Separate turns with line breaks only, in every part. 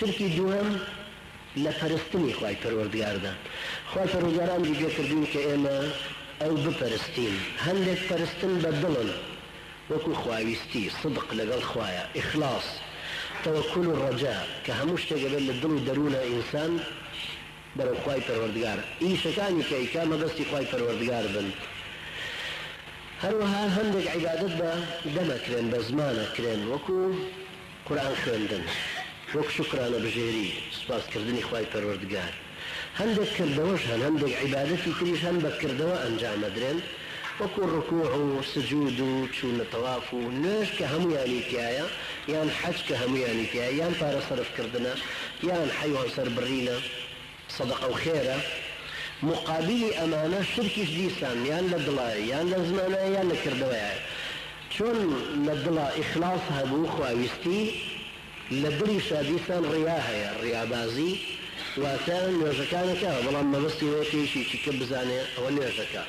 شركي دوام لفرستني خواهي پروردگاردان خواهي پروردگاران بيجي كردين كإما أو بفرستين هندك فرستن بدلن وكو خواهيستي صدق لقل خوايا إخلاص توكل الرجاء كهموش تقبل للدل درون إنسان برو خواهي پروردگار إيشا كاني كإيكا مبستي خواهي پروردگار بن هروها هندك عبادت بدم كرين بزمان كرين وكو قرآن خوندن وەک شکرانە بژێری سپاس کردنی خوای پەروەردگار هەندێک کردەوەش هەن هەندێک عیبادەتی تریش هەن بە کردەوە ئەنجامەدرێن وەکو ڕکوع و سجود و چوونە تەواف و نوێژ کە هەموویانی تایە یان حەج کە هەموویانی تایە یان پارە سەرفکردنە یان حەیوان سەربڕینە سەدەقە و خێرە مقابلی ئەمانە شرکیش دیسان یان لە دڵایە یان لە زمانە یان لە کردەوەیە چۆن لە دڵە ئیخلاص هەبوو خواویستی لدري شاديسان رياها ريابازي واتان نوجكانك والله ما بستي ويكي شي كبزاني او نوجكا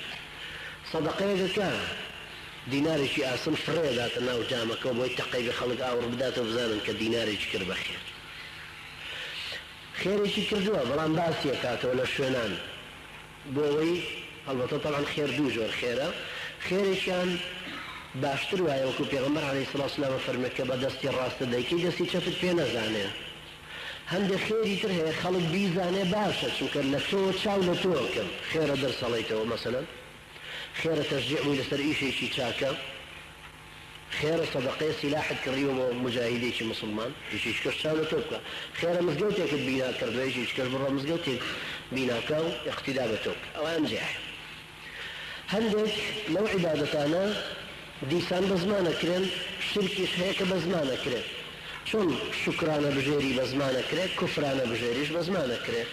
صدقيك كان ديناري شي اصلا فريدات انه جامك وبوي تقي بخلق او ربدات وفزانا كديناري شكر بخير خير شي كردوا والله باسيا كات ولا شونان بوي البته طبعا خير دوجور خيره خير كان باشتر وایە وەکو پێغەمبەر عەلەیهی سەڵاتو وەسەلام فەرمێ کە بە دەستی ڕاستە دەیکەی دەستی چەپت پێ نەزانێ هەندێک خێری تر هەیە خەڵک بیزانێ باشە چونکە لە تۆ چاو لە تۆکەم خێرە دەرسەڵیتەوە مەسەلەن خێرە تەشجیع بووی لەسەر ئیشێکی چاکە خێرە سەدەقەی سیلاحت کڕیوە بۆ مجاهیدێکی مسلمان هیچیش کەس چاو لە تۆ بکە خێرە مزگەوتێکت بینا کردووە هیچ کەس بڕۆ مزگەوتێک بیناکە و اقتیدا بە تۆ ئەوە ئەنجاح هەندێک لەو عیبادەتانە دیسان بزمانە کرێن شرکیش هەیە کە بەزمانە کرێت چۆن شکرانە بژێری بەزمانە کرێت کوفرانە بژێریش بەزمانە کرێت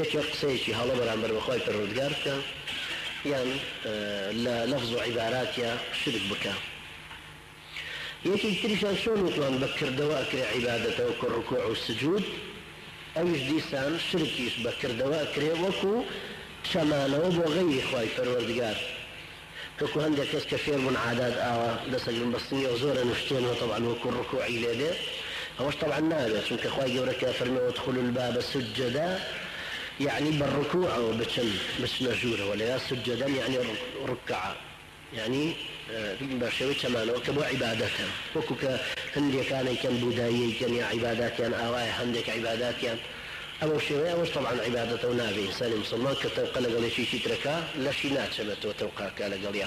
یەکێک قسەیەکی هەڵە بەرامبەر بەخوای پەروەردگار بکە یان لە لەفز و عیباراتیا شرک بکە یەکی تریشان چۆن وتوان بەکردەوە ئەکرێ عیبادەتەوە کە ڕکوع و سجود ئەویش دیسان شرکیش بەکردەوە ئەکرێ وەکو شەمانەوە بۆ غەیری خوای پەروەردگار كوكو هندك كس كثير من عادات دسق البصنية وزورا نشتين طبعا وكو ركوعي ليلة هوش طبعا نادر شنك اخواي قولك فرمي وادخلوا الباب سجدا يعني بالركوع او بش نجورة ولا سجدا يعني ركعة يعني بشوي كمان وكبو عبادتها وكو هندي كان بودايي كان عبادات كان اواي هندك عبادات كان أول شيء أول طبعا عبادته ونابي إنسان مسلمان كتوقع لقل شيء تركه لا شيء ناتشبت وتوقع كالقل